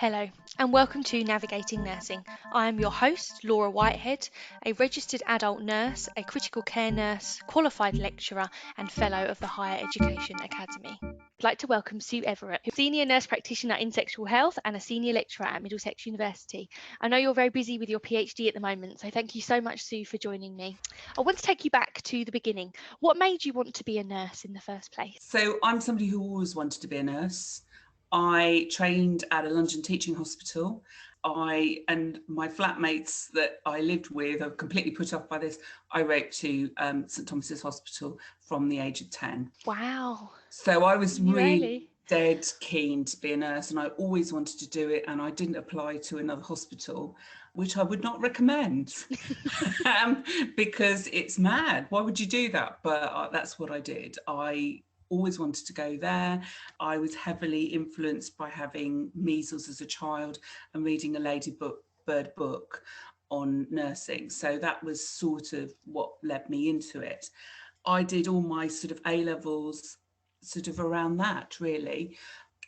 Hello, and welcome to Navigating Nursing. I am your host, Laura Whitehead, a registered adult nurse, a critical care nurse, qualified lecturer, and fellow of the Higher Education Academy. I'd like to welcome Sue Everett, who's a senior nurse practitioner in sexual health and a senior lecturer at Middlesex University. I know you're very busy with your PhD at the moment, so thank you so much, Sue, for joining me. I want to take you back to the beginning. What made you want to be a nurse in the first place? So I'm somebody who always wanted to be a nurse. I trained at a London teaching hospital. And my flatmates that I lived with are completely put off by this. I wrote to St Thomas's Hospital from the age of 10. Wow. So I was really Really? dead keen to be a nurse, and I always wanted to do it, and I didn't apply to another hospital, which I would not recommend because it's mad. Why would you do that? But that's what I did. I always wanted to go there. I was heavily influenced by having measles as a child and reading a Ladybird book on nursing. So that was sort of what led me into it. I did all my sort of A levels sort of around that, really,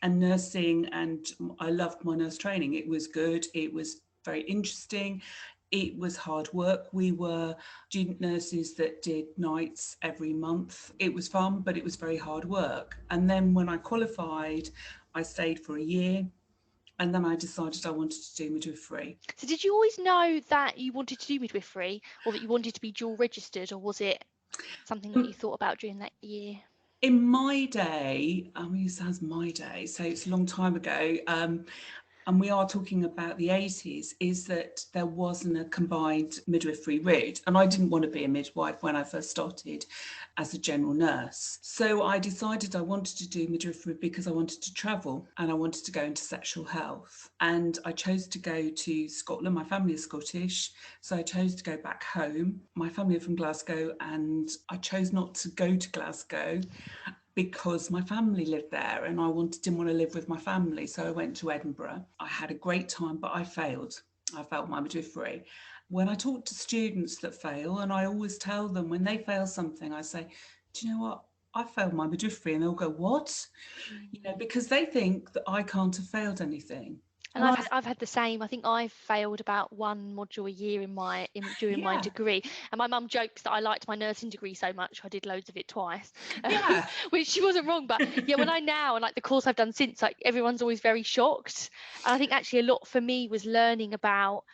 and nursing, and I loved my nurse training. It was good. It was very interesting. It was hard work. We were student nurses that did nights every month. It was fun, but it was very hard work. And then when I qualified, I stayed for a year. And then I decided I wanted to do midwifery. So did you always know that you wanted to do midwifery, or that you wanted to be dual registered, or was it something that you thought about during that year? In my day, I mean, it sounds my day, so it's a long time ago, and we are talking about the 80s, is that there wasn't a combined midwifery route. And I didn't want to be a midwife when I first started as a general nurse. So I decided I wanted to do midwifery because I wanted to travel and I wanted to go into sexual health. And I chose to go to Scotland. My family is Scottish, so I chose to go back home. My family are from Glasgow, and I chose not to go to Glasgow because my family lived there and didn't want to live with my family. So I went to Edinburgh. I had a great time, but I failed. I failed my midwifery. When I talk to students that fail, and I always tell them when they fail something, I say, do you know what? I failed my midwifery. And they'll go, what? Because they think that I can't have failed anything. And I've had the same. I think I failed about one module a year during my Yeah, degree. And my mum jokes that I liked my nursing degree so much I did loads of it twice, yeah. which she wasn't wrong. But yeah, when I now and like the course I've done since, like everyone's always very shocked. And I think actually a lot for me was learning about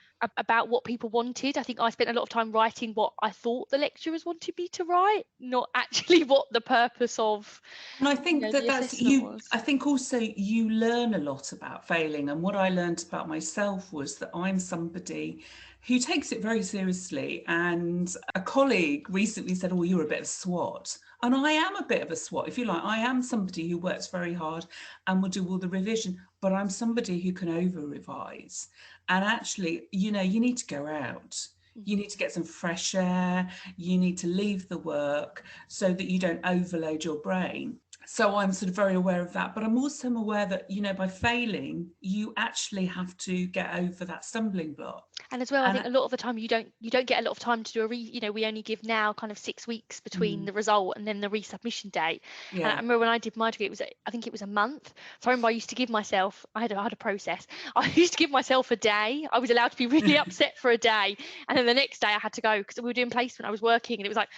what people wanted. I think I spent a lot of time writing what I thought the lecturers wanted me to write, not actually what the purpose of And I think that the that's assessment you. was. I think also you learn a lot about failing. And what I learned about myself was that I'm somebody who takes it very seriously. And a colleague recently said, oh, you're a bit of a SWAT. And I am a bit of a SWAT, if you like. I am somebody who works very hard and will do all the revision, but I'm somebody who can over revise. And actually, you need to go out. You need to get some fresh air. You need to leave the work so that you don't overload your brain. So I'm sort of very aware of that, but I'm also aware that, by failing, you actually have to get over that stumbling block. And as well, I think And a lot of the time you don't get a lot of time to do we only give now kind of 6 weeks between the result and then the resubmission date. And I yeah, remember when I did my degree, I think it was a month. So I remember I used to give myself, I had a process. I used to give myself a day. I was allowed to be really upset for a day, and then the next day I had to go because we were doing placement. I was working, and it was like,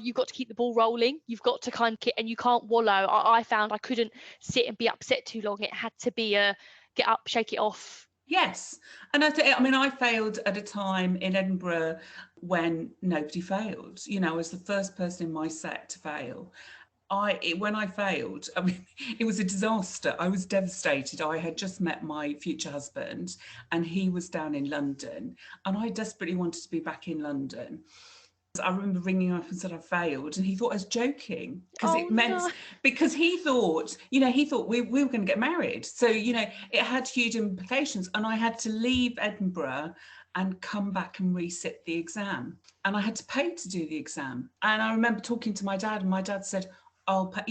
you've got to keep the ball rolling. You've got to kind of and you can't wallow. I found I couldn't sit and be upset too long. It had to be a get up, shake it off. yes. And I failed at a time in Edinburgh when nobody failed. I was the first person in my set to fail. When I failed, I mean, it was a disaster. I was devastated. I had just met my future husband and he was down in London, and I desperately wanted to be back in London. I remember ringing up and said I failed, and he thought I was joking because Oh it meant no. because he thought we were going to get married. So it had huge implications, and I had to leave Edinburgh and come back and resit the exam, and I had to pay to do the exam. And I remember talking to my dad, and my dad said, I'll pay.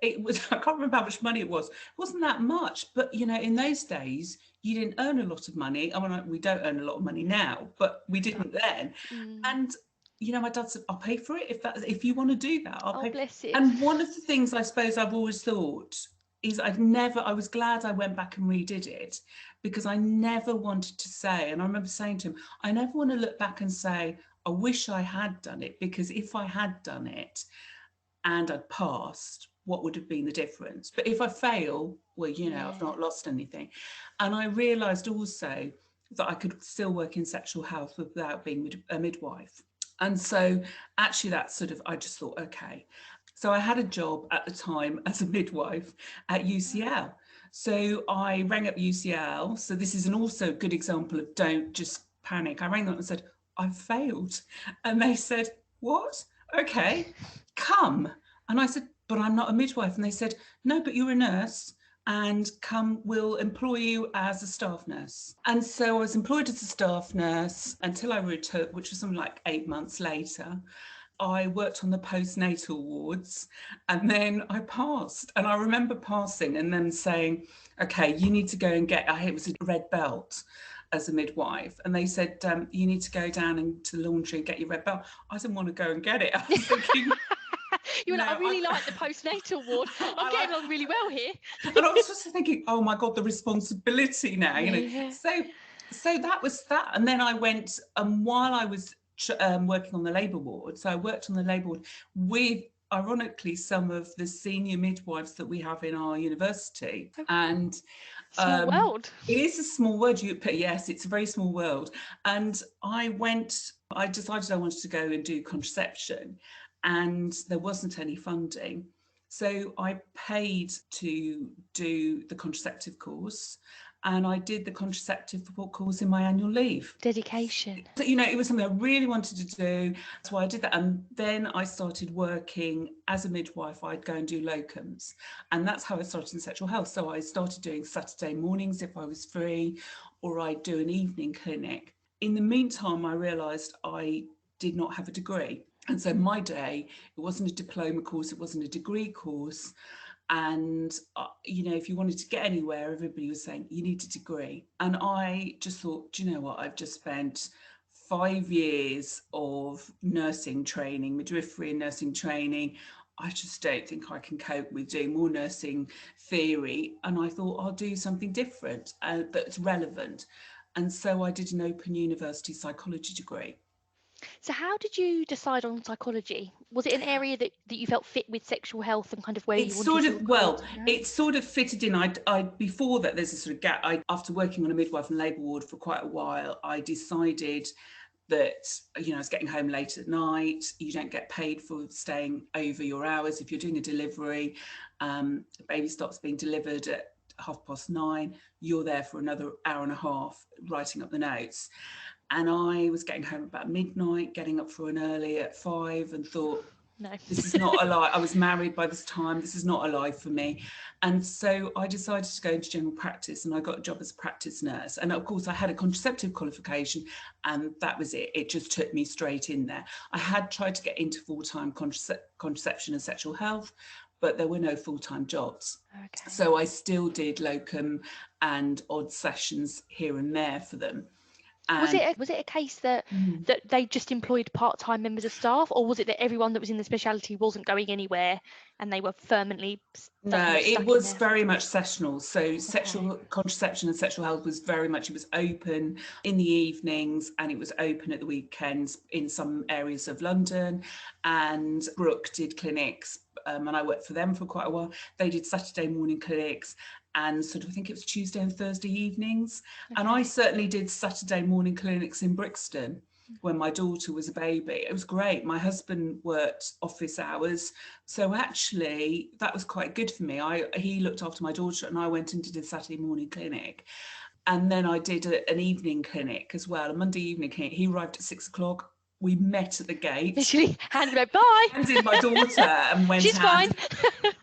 It was, I can't remember how much money it was. It wasn't that much, but in those days you didn't earn a lot of money. I mean, we don't earn a lot of money now, but we didn't then. And my dad said, I'll pay for it if you want to do that, I'll Oh, pay. bless you. And one of the things I suppose I've always thought is I was glad I went back and redid it, because I never wanted to say, and I remember saying to him, I never want to look back and say, I wish I had done it, because if I had done it and I'd passed, what would have been the difference? But if I fail, well, I've Yeah. not lost anything. And I realised also that I could still work in sexual health without being a midwife. And so actually that's sort of, I just thought, okay. So I had a job at the time as a midwife at UCL. So I rang up UCL. So this is an also good example of don't just panic. I rang them up and said, I've failed. And they said, what? Okay, come. And I said, but I'm not a midwife. And they said, no, but you're a nurse, and come, we'll employ you as a staff nurse. And so I was employed as a staff nurse until I returned, which was something like 8 months later. I worked on the postnatal wards, and then I passed. And I remember passing and then saying, okay, you need to go and get, it was a red belt as a midwife. And they said, you need to go down into the laundry and get your red belt. I didn't want to go and get it. I was thinking, You were like, I really like the postnatal ward. I'm getting along really well here. And I was just thinking, oh my God, the responsibility now, Yeah. So that was that. And then I went, while I was working on the labour ward, so I worked on the labour ward with, ironically, some of the senior midwives that we have in our university. And Small world. it is a small world. Yes, it's a very small world. And I decided I wanted to go and do contraception, and there wasn't any funding. So I paid to do the contraceptive course, and I did the contraceptive course in my annual leave. Dedication. So, it was something I really wanted to do. That's why I did that. And then I started working as a midwife. I'd go and do locums. And that's how I started in sexual health. So I started doing Saturday mornings if I was free, or I'd do an evening clinic. In the meantime, I realised I did not have a degree. And so my day, it wasn't a diploma course, it wasn't a degree course. And, if you wanted to get anywhere, everybody was saying, you need a degree. And I just thought, do you know what? I've just spent 5 years of nursing training, midwifery and nursing training. I just don't think I can cope with doing more nursing theory. And I thought I'll do something different that's relevant. And so I did an Open University psychology degree. So how did you decide on psychology? Was it an area that you felt fit with sexual health and kind of where you wanted your career to go? It sort of fitted in. I before that, there's a sort of gap. After working on a midwife and labour ward for quite a while, I decided that, I was getting home late at night. You don't get paid for staying over your hours. If you're doing a delivery, the baby stops being delivered at 9:30, you're there for another hour and a half writing up the notes. And I was getting home about midnight, getting up for an early at 5, and thought, No. This is not a life. I was married by this time. This is not a life for me. And so I decided to go into general practice, and I got a job as a practice nurse. And of course, I had a contraceptive qualification, and that was it. It just took me straight in there. I had tried to get into full-time contraception and sexual health, but there were no full-time jobs. Okay. So I still did locum and odd sessions here and there for them. Was it a case that they just employed part-time members of staff, or was it that everyone that was in the specialty wasn't going anywhere and they were permanently No, it was very much sessional. So sexual contraception and sexual health was very much, it was open in the evenings and it was open at the weekends in some areas of London. And Brooke did clinics, and I worked for them for quite a while. They did Saturday morning clinics and sort of, I think it was Tuesday and Thursday evenings. Okay. And I certainly did Saturday morning clinics in Brixton when my daughter was a baby. It was great. My husband worked office hours, so actually that was quite good for me. He looked after my daughter and I went and did a Saturday morning clinic. And then I did an evening clinic as well, a Monday evening clinic. He arrived at 6:00. We met at the gate. Literally handed my bye. Handed my daughter and went She's out. fine.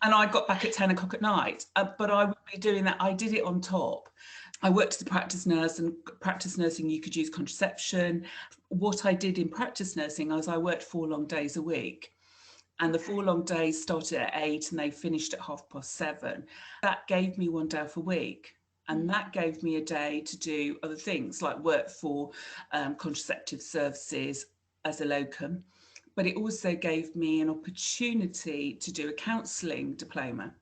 And I got back at 10:00 at night. But I would be doing that. I did it on top. I worked as a practice nurse, and practice nursing, you could use contraception. What I did in practice nursing was I worked 4 long days a week. And the 4 long days started at 8 and they finished at 7:30. That gave me 1 day off a week. And that gave me a day to do other things like work for contraceptive services as a locum. But it also gave me an opportunity to do a counselling diploma,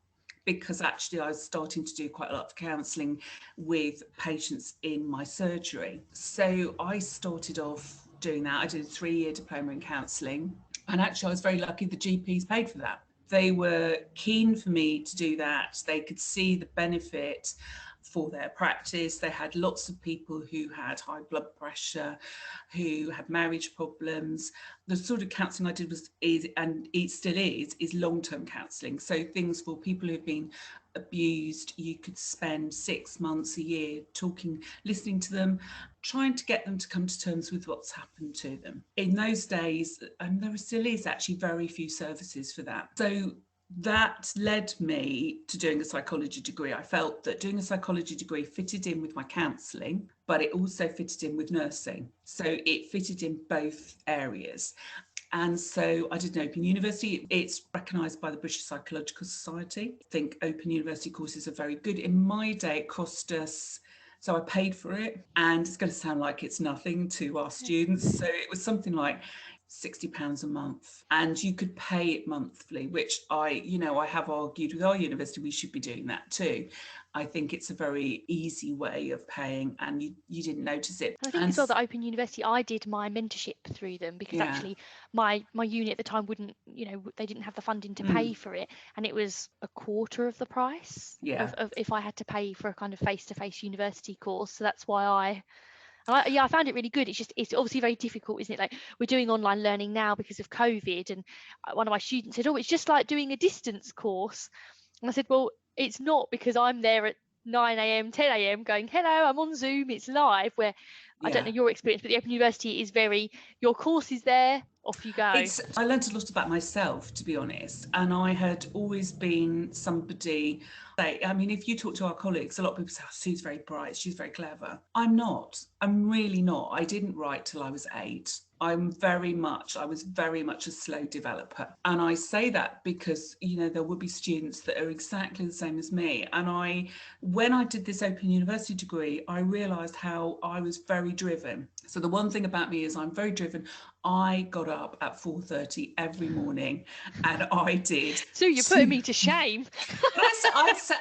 because actually I was starting to do quite a lot of counselling with patients in my surgery. So I started off doing that. I did a 3-year diploma in counselling, and actually I was very lucky the GPs paid for that. They were keen for me to do that. They could see the benefit for their practice. They had lots of people who had high blood pressure, who had marriage problems. The sort of counselling I did and it still is long-term counselling. So things for people who've been abused, you could spend 6 months, a year talking, listening to them, trying to get them to come to terms with what's happened to them. In those days, and there still is actually very few services for that. So that led me to doing a psychology degree. I felt that doing a psychology degree fitted in with my counselling, but it also fitted in with nursing. So it fitted in both areas. And so I did an Open University. It's recognised by the British Psychological Society. I think Open University courses are very good. In my day, it cost us, so I paid for it, and it's going to sound like it's nothing to our students. So it was something like £60 a month, and you could pay it monthly, which I have argued with our university we should be doing that too. I think it's a very easy way of paying, and you didn't notice it. And I think as well that Open University, I did my mentorship through them because Yeah. actually my uni at the time wouldn't, they didn't have the funding to pay for it, and it was a quarter of the price Yeah. of if I had to pay for a kind of face-to-face university course. So that's why I found it really good. It's obviously very difficult, isn't it? Like we're doing online learning now because of COVID, and one of my students said, "Oh, it's just like doing a distance course." And I said, "Well, it's not, because I'm there at 9 a.m, 10 a.m going, hello, I'm on Zoom, it's live." Where I don't Yeah. know your experience, but the Open University is very, your course is there, off you go. I learned a lot about myself, to be honest, and I had always been somebody. I mean, if you talk to our colleagues, a lot of people say, "Oh, Sue's very bright, she's very clever." I'm not. I'm really not. I didn't write till I was 8. I was very much a slow developer. And I say that because, there will be students that are exactly the same as me. And when I did this Open University degree, I realised how I was very driven. So the one thing about me is I'm very driven. I got up at 4:30 every morning, and I did. So you're putting me to shame. But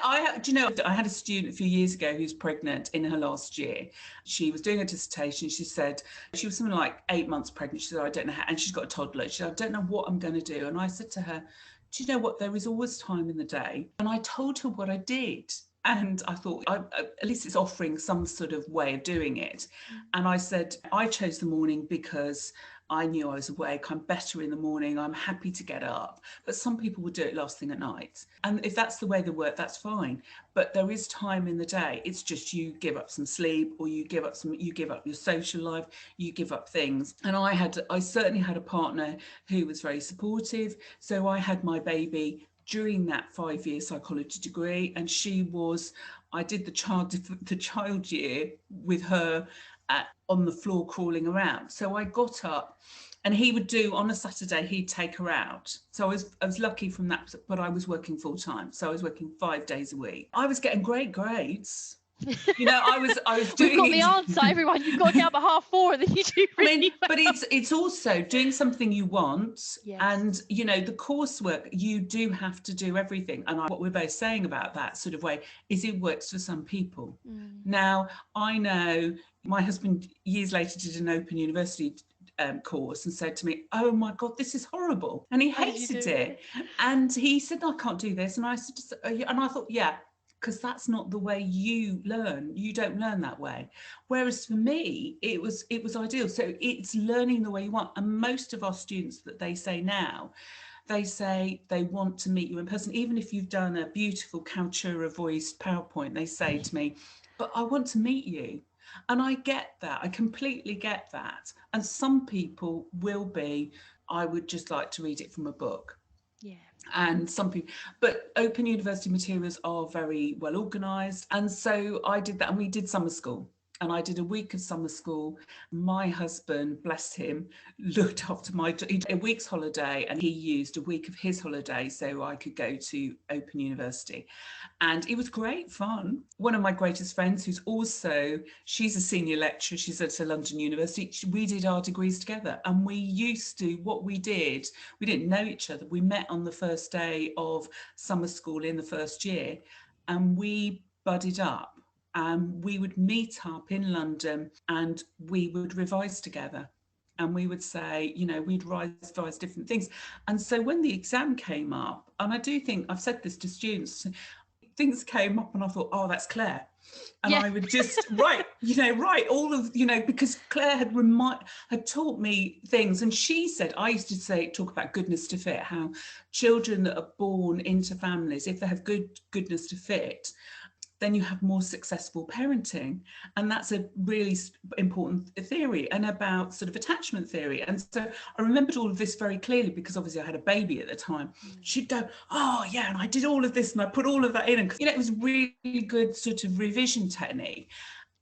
I had a student a few years ago who's pregnant in her last year. She was doing a dissertation. She said she was something like 8 months pregnant. She said, "I don't know how," and she's got a toddler. She said, "I don't know what I'm going to do." And I said to her, "Do you know what? There is always time in the day." And I told her what I did. And I thought, at least it's offering some sort of way of doing it. And I said, I chose the morning because I knew I was awake. I'm better in the morning. I'm happy to get up. But some people would do it last thing at night. And if that's the way they work, that's fine. But there is time in the day. It's just you give up some sleep, or you give up your social life, you give up things. And I certainly had a partner who was very supportive. So I had my baby during that 5-year psychology degree, and I did the child year with her on the floor crawling around. So I got up, and he would do, on a Saturday, he'd take her out. So I was lucky from that, but I was working full time. So I was working 5 days a week. I was getting great grades. I was doing. We've got the answer, everyone. You've got to get up at 4:30, and then you do really well. But it's also doing something you want. Yes. And the coursework, you do have to do everything. And what we're both saying about that sort of way is it works for some people. Now, I know my husband years later did an Open University course and said to me, "Oh my God, this is horrible," and he hated it. And he said, "I can't do this." And I said, and I thought, yeah, because that's not the way you learn. You don't learn that way. Whereas for me, it was ideal. So it's learning the way you want. And most of our students that they say now, they say they want to meet you in person. Even if you've done a beautiful Kaltura voiced PowerPoint, they say to me, "But I want to meet you." And I get that. I completely get that. And some people will be, "I would just like to read it from a book." Yeah. And some people, but Open University materials are very well organised. And so I did that, and we did summer school. and I did a week of summer school. My husband, bless him, looked after a week's holiday, and he used a week of his holiday so I could go to Open University. And it was great fun. One of my greatest friends, she's a senior lecturer, she's at a London University, we did our degrees together. And we didn't know each other. We met on the first day of summer school in the first year, and we budded up. We would meet up in London and we would revise together. And we would say, we'd revise different things. And so when the exam came up, and I do think I've said this to students, things came up and I thought, oh, that's Claire. And I would just write all of, because Claire had taught me things. And she said, I used to talk about goodness to fit, how children that are born into families, if they have goodness to fit, then you have more successful parenting. And that's a really important theory, and about sort of attachment theory. And so I remembered all of this very clearly because obviously I had a baby at the time. She'd go, oh yeah, and I did all of this and I put all of that in. And it was really good sort of revision technique.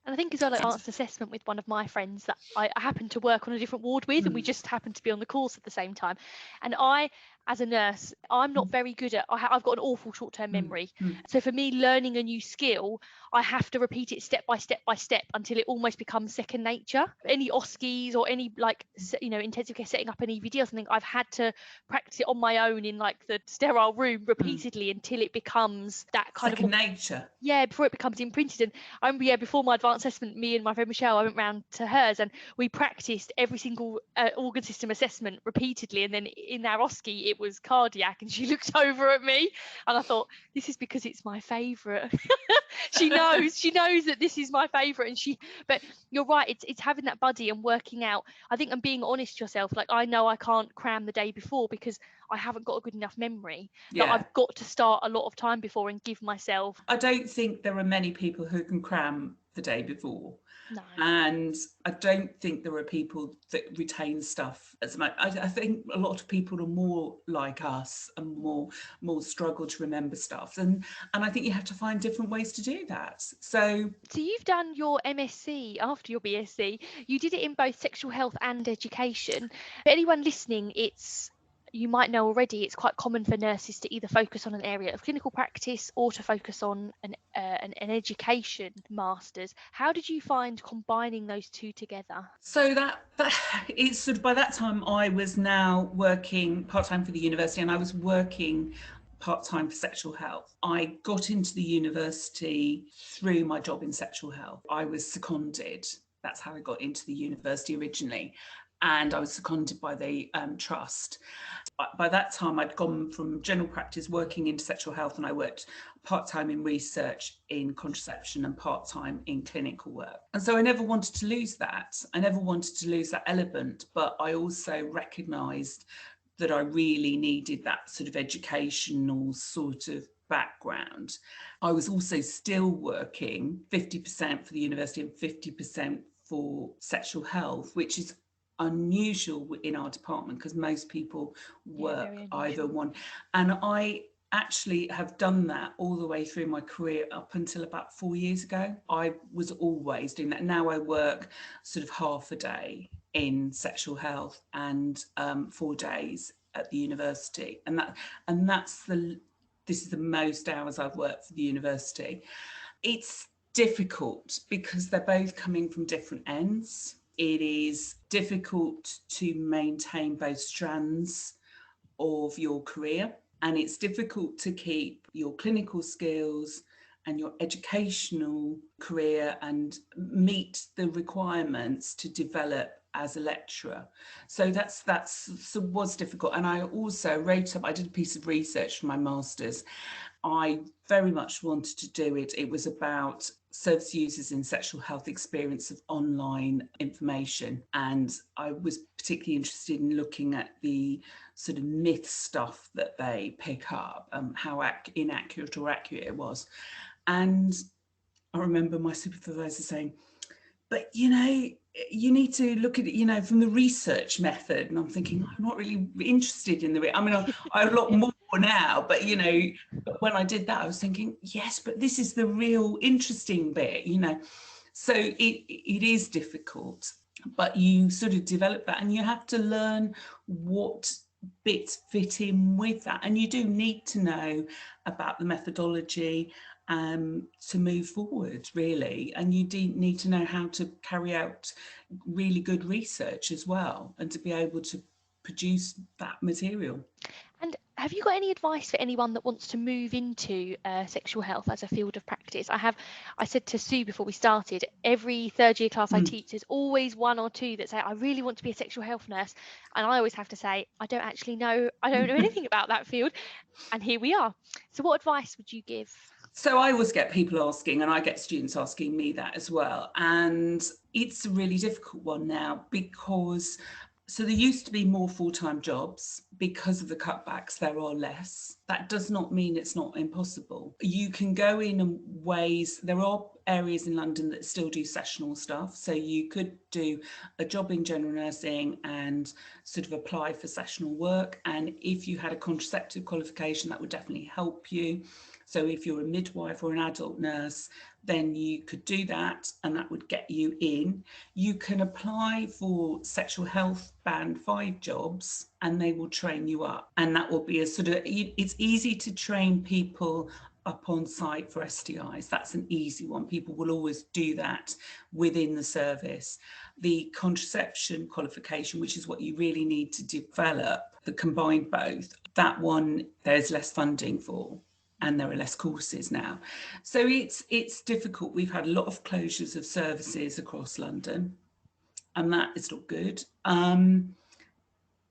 And I think as well, I advanced assessment with one of my friends that I happened to work on a different ward with, and we just happened to be on the course at the same time. And I, as a nurse, I'm not very good at, I've got an awful short-term memory. So for me, learning a new skill, I have to repeat it step by step by step until it almost becomes second nature. Any OSCEs or any intensive care, setting up an EVD or something, I've had to practice it on my own in like the sterile room repeatedly until it becomes that kind second nature. Yeah, before it becomes imprinted. And I remember, before my advanced assessment, me and my friend Michelle, I went round to hers and we practiced every single organ system assessment repeatedly. And then in our OSCE, it was cardiac, and she looked over at me and I thought, this is because it's my favourite. she knows that this is my favourite. But you're right, it's having that buddy and working out, I think, and being honest to yourself. Like, I know I can't cram the day before because I haven't got a good enough memory. Like, I've got to start a lot of time before and give myself. I don't think there are many people who can cram the day before. No. And I don't think there are people that retain stuff as much. I think a lot of people are more like us and more struggle to remember stuff. And I think you have to find different ways to do that. So you've done your MSc after your BSc. You did it in both sexual health and education. For anyone listening, you might know already, it's quite common for nurses to either focus on an area of clinical practice or to focus on an education master's. How did you find combining those two together? So that it's sort of, by that time I was now working part-time for the university, and I was working part-time for sexual health. I got into the university through my job in sexual health. I was seconded. That's how I got into the university originally. And I was seconded by the trust. By that time, I'd gone from general practice working into sexual health, and I worked part-time in research in contraception and part-time in clinical work. And so I never wanted to lose that. I never wanted to lose that element, but I also recognised that I really needed that sort of educational sort of background. I was also still working 50% for the university and 50% for sexual health, which is unusual in our department because most people work either one. And I actually have done that all the way through my career up until about 4 years ago. I was always doing that. Now I work sort of half a day in sexual health and 4 days at the university, and this is the most hours I've worked for the university. It's difficult because they're both coming from different ends. It is difficult to maintain both strands of your career, and it's difficult to keep your clinical skills and your educational career and meet the requirements to develop as a lecturer. So that was difficult. And I also I did a piece of research for my master's. I very much wanted to do it. It was about service users in sexual health experience of online information. And I was particularly interested in looking at the sort of myth stuff that they pick up, how inaccurate or accurate it was. And I remember my supervisor saying, but, you need to look at it, from the research method. And I'm thinking, I'm not really interested in I a lot more now, but, when I did that, I was thinking, yes, but this is the real interesting bit, So it is difficult, but you sort of develop that and you have to learn what bits fit in with that. And you do need to know about the methodology to move forward, really. And you do need to know how to carry out really good research as well and to be able to produce that material. And have you got any advice for anyone that wants to move into sexual health as a field of practice? I said to Sue before we started, every third year class I teach, there's always one or two that say, I really want to be a sexual health nurse. And I always have to say, I don't know anything about that field. And here we are. So what advice would you give? So I always get people asking, and I get students asking me that as well. And it's a really difficult one now because there used to be more full-time jobs. Because of the cutbacks, there are less. That does not mean it's not impossible. You can go in ways, there are areas in London that still do sessional stuff. So you could do a job in general nursing and sort of apply for sessional work. And if you had a contraceptive qualification, that would definitely help you. So if you're a midwife or an adult nurse, then you could do that and that would get you in. You can apply for sexual health band 5 jobs and they will train you up. And that will be a sort of, it's easy to train people up on site for STIs. That's an easy one. People will always do that within the service. The contraception qualification, which is what you really need to develop, the combined both, that one there's less funding for. And there are less courses now. So it's difficult. We've had a lot of closures of services across London, and that is not good.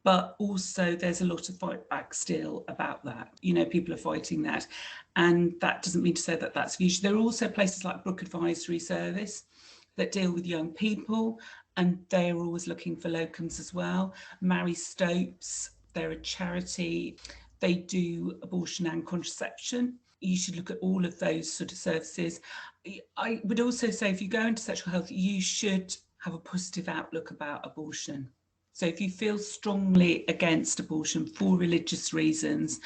But also there's a lot of fight back still about that. You know, people are fighting that. And that doesn't mean to say that that's future. There are also places like Brook Advisory Service that deal with young people, and they're always looking for locums as well. Mary Stopes, they're a charity. They do abortion and contraception. You should look at all of those sort of services. I would also say if you go into sexual health, you should have a positive outlook about abortion. So if you feel strongly against abortion for religious reasons,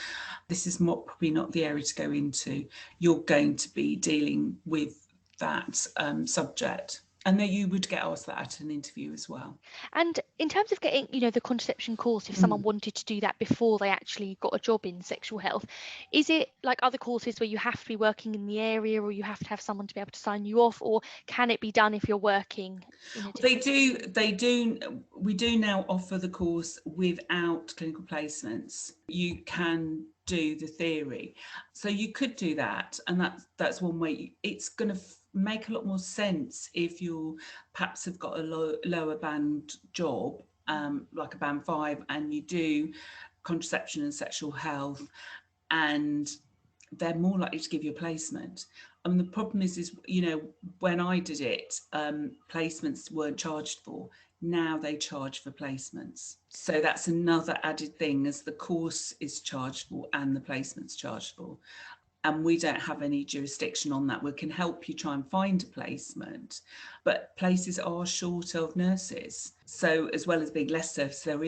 this is probably not the area to go into. You're going to be dealing with that subject. And then you would get asked that at an interview as well. And in terms of getting, the contraception course, if someone wanted to do that before they actually got a job in sexual health, is it like other courses where you have to be working in the area or you have to have someone to be able to sign you off, or can it be done if you're working in a different... They do. We do now offer the course without clinical placements. You can do the theory. So you could do that. And that's one way. It's going to make a lot more sense if you perhaps have got a lower band job, like a band 5, and you do contraception and sexual health, and they're more likely to give you a placement. The problem is, when I did it, placements weren't charged for. Now they charge for placements. So that's another added thing, as the course is charged for and the placement's charged for. And we don't have any jurisdiction on that. We can help you try and find a placement, but places are short of nurses. So as well as being less service, they are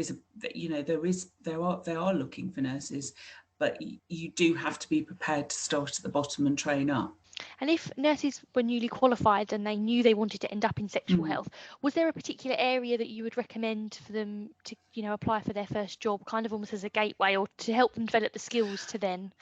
looking for nurses, but you do have to be prepared to start at the bottom and train up. And if nurses were newly qualified and they knew they wanted to end up in sexual health, was there a particular area that you would recommend for them to, apply for their first job, kind of almost as a gateway, or to help them develop the skills to then...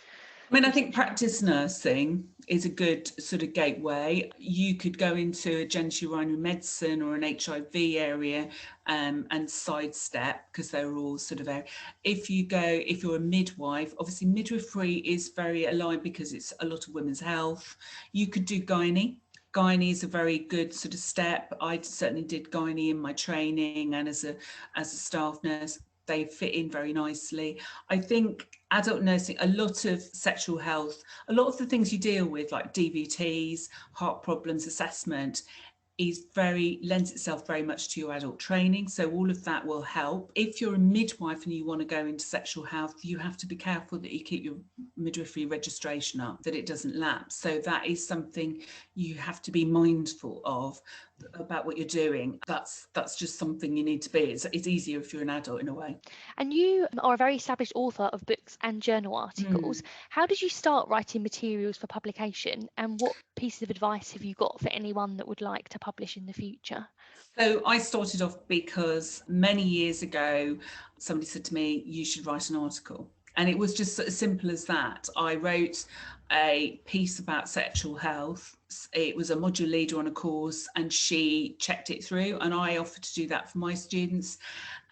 I think practice nursing is a good sort of gateway. You could go into a genital urinary medicine or an HIV area and sidestep, because they're all sort of there. If you're a midwife, obviously midwifery is very aligned because it's a lot of women's health. You could do gynae. Gynae is a very good sort of step. I certainly did gynae in my training and as a staff nurse. They fit in very nicely. I think adult nursing, a lot of sexual health, a lot of the things you deal with, like DVTs, heart problems, assessment, lends itself very much to your adult training, so all of that will help. If you're a midwife and you want to go into sexual health, you have to be careful that you keep your midwifery registration up, that it doesn't lapse. So that is something you have to be mindful of about what you're doing. That's just something you need to be. It's easier if you're an adult in a way. And you are a very established author of books and journal articles. How did you start writing materials for publication, and what pieces of advice have you got for anyone that would like to publish in the future? So I started off because many years ago, somebody said to me, you should write an article. And it was just as simple as that. I wrote a piece about sexual health. It was a module leader on a course, and she checked it through, and I offered to do that for my students.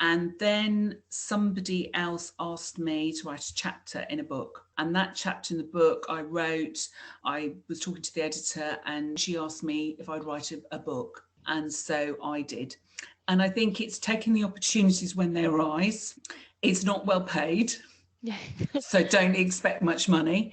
And then somebody else asked me to write a chapter in a book. And that chapter in the book I wrote, I was talking to the editor, and she asked me if I'd write a book. And so I did. And I think it's taking the opportunities when they arise. It's not well paid, so don't expect much money.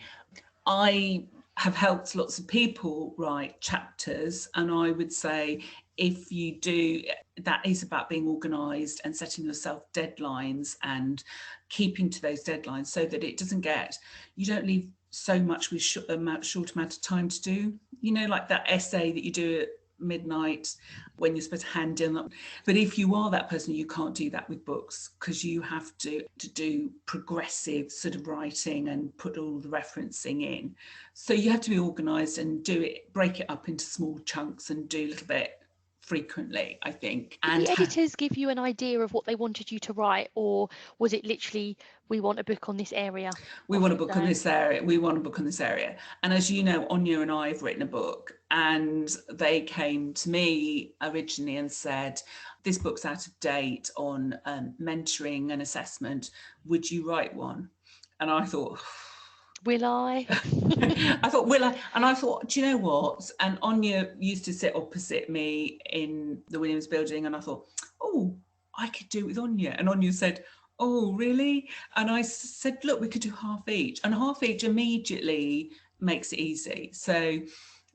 I have helped lots of people write chapters, and I would say if you do, that is about being organised and setting yourself deadlines and keeping to those deadlines so that it doesn't you don't leave so much with short amount of time to do. You know, like that essay that you do at midnight when you're supposed to hand in. But if you are that person, you can't do that with books, because you have to do progressive sort of writing and put all the referencing in. So you have to be organised and break it up into small chunks and do a little bit frequently, I think. Did the editors give you an idea of what they wanted you to write, or was it literally, we want a book on this area? We want a book on this area. We want a book on this area. And as you know, Anya and I have written a book, and they came to me originally and said, this book's out of date on mentoring and assessment. Would you write one? And I thought, will I? I thought, will I? And I thought, do you know what? And Anya used to sit opposite me in the Williams building, and I thought, oh, I could do it with Anya. And Anya said, oh, really? And I said, look, we could do half each. And half each immediately makes it easy. So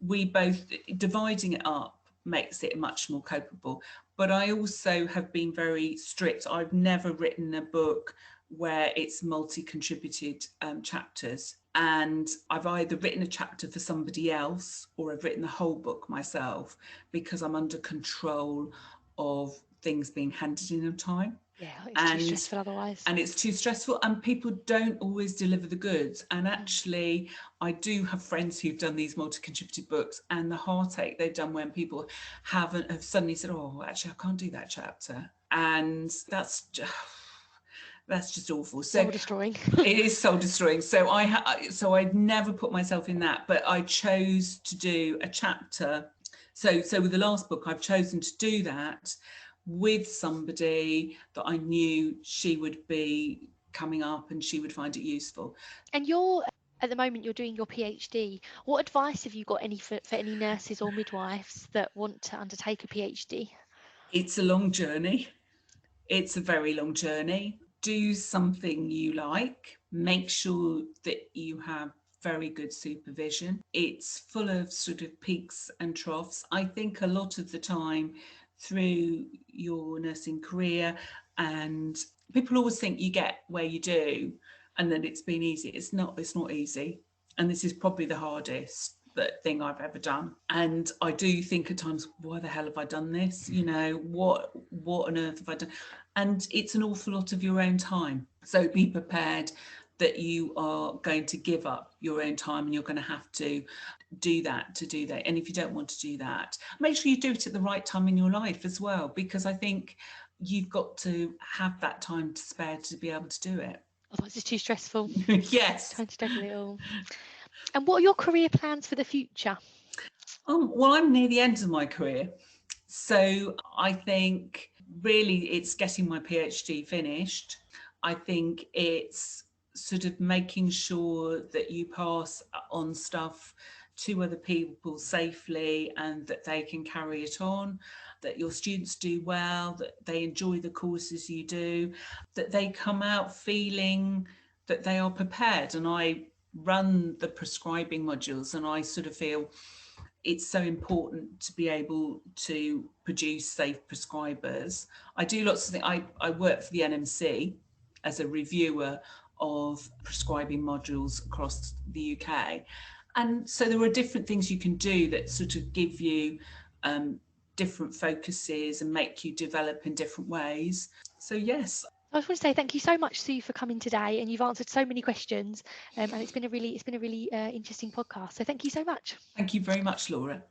we both, dividing it up makes it much more copable. But I also have been very strict. I've never written a book where it's multi-contributed chapters. And I've either written a chapter for somebody else or I've written the whole book myself, because I'm under control of things being handed in on time. Yeah, it's too stressful otherwise. And it's too stressful, and people don't always deliver the goods. And actually, I do have friends who've done these multi-contributed books, and the heartache they've done when people have suddenly said, oh, actually, I can't do that chapter. And that's just awful. So soul destroying. It is soul destroying. So I'd never put myself in that, but I chose to do a chapter. So with the last book, I've chosen to do that with somebody that I knew she would be coming up and she would find it useful. And at the moment you're doing your PhD. What advice have you got for any nurses or midwives that want to undertake a PhD? It's a long journey. It's a very long journey. Do something you like. Make sure that you have very good supervision. It's full of sort of peaks and troughs. I think a lot of the time through your nursing career, and people always think you get where you do and then it's been easy. It's not easy. And this is probably the hardest thing I've ever done. And I do think at times, why the hell have I done this? You know, what on earth have I done? And it's an awful lot of your own time. So be prepared that you are going to give up your own time, and you're going to have to do that. And if you don't want to do that, make sure you do it at the right time in your life as well, because I think you've got to have that time to spare to be able to do it. Otherwise it's too stressful. Yes. Trying to juggle it all. And what are your career plans for the future? Well, I'm near the end of my career. So I think really it's getting my PhD finished. I think it's sort of making sure that you pass on stuff to other people safely and that they can carry it on, that your students do well, that they enjoy the courses you do, that they come out feeling that they are prepared. And I run the prescribing modules, and I sort of feel it's so important to be able to produce safe prescribers. I do lots of things. I work for the NMC as a reviewer of prescribing modules across the UK. And so there are different things you can do that sort of give you different focuses and make you develop in different ways. So, yes. I just want to say thank you so much, Sue, for coming today, and you've answered so many questions, and it's been a really interesting podcast. So thank you so much. Thank you very much, Laura.